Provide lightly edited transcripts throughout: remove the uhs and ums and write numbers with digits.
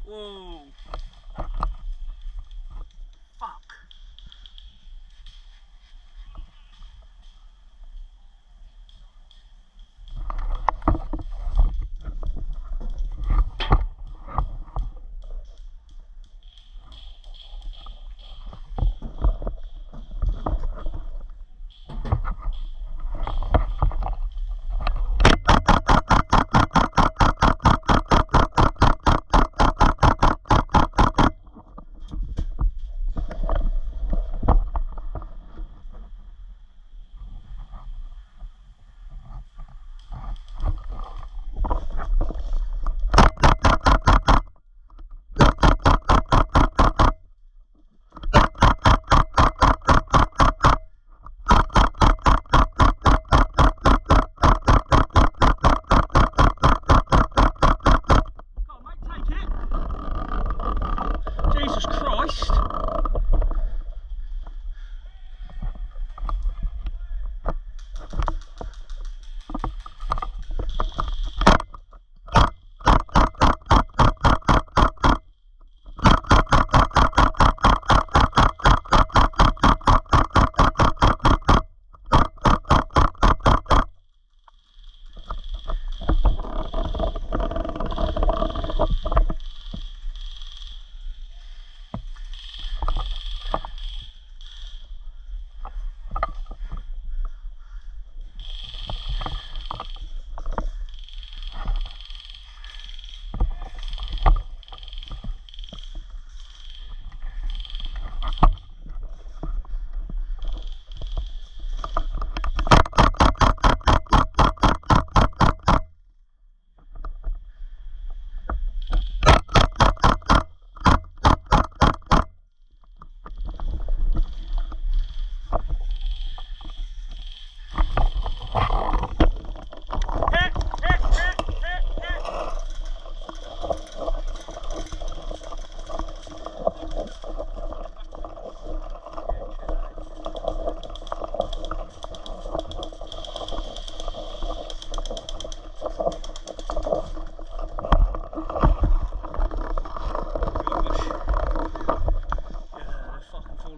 Whoa. Fuck. Jesus Christ.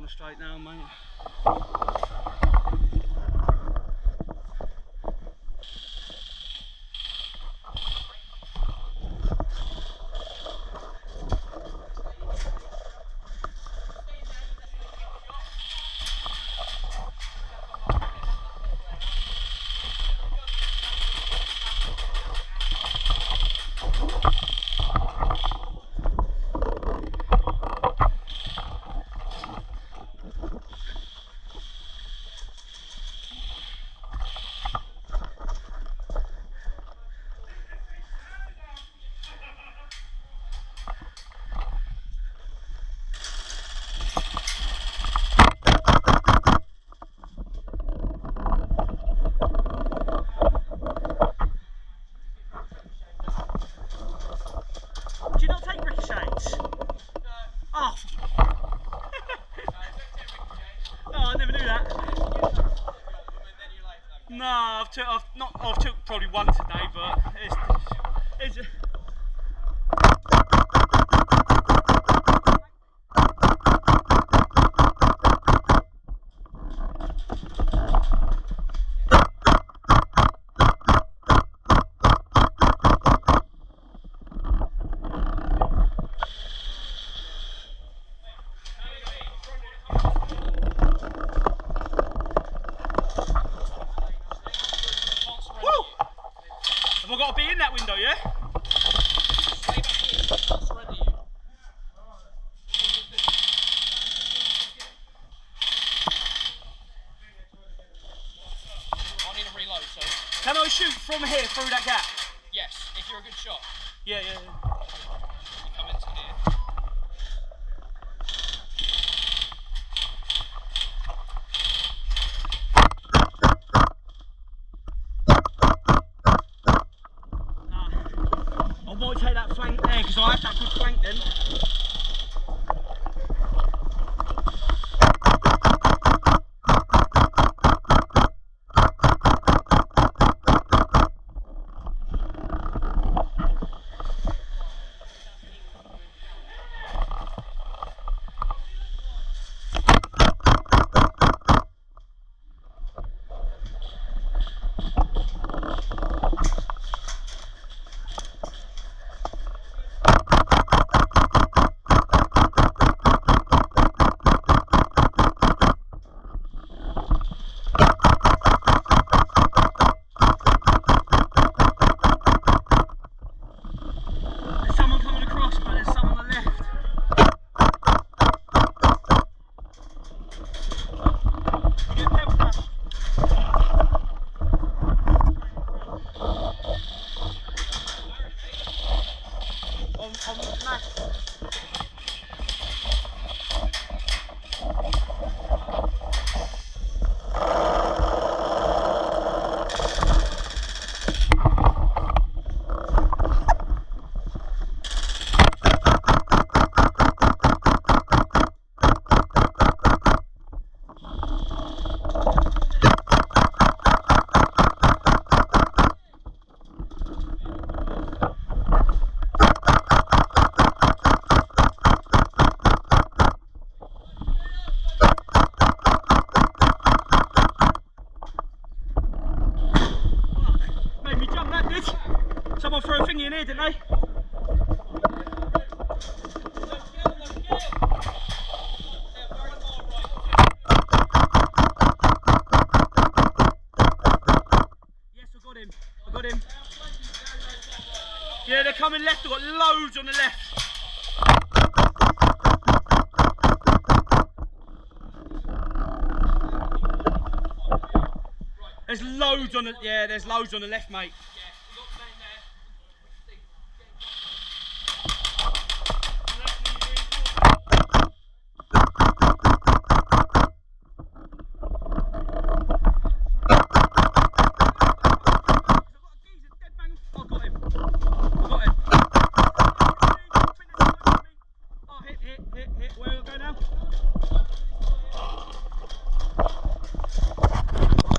Straight now, mate. Do you not take ricochets? No. Oh. No, I never knew that. No, I've took probably one today, but it's Have I got to be in that window, yeah? Stay back here, I can't surrender you. I need a reload, so... Can I shoot from here through that gap? Yes, if you're a good shot. Yeah. You come into here. I might take that flank there because I had that good flank then. on the mat. Made me jump that did. Someone threw a thingy in here, didn't they? Yes, I got him. I got him. Yeah, they're coming left. I've got loads on the left. There's loads on the, yeah, there's loads on the left, mate.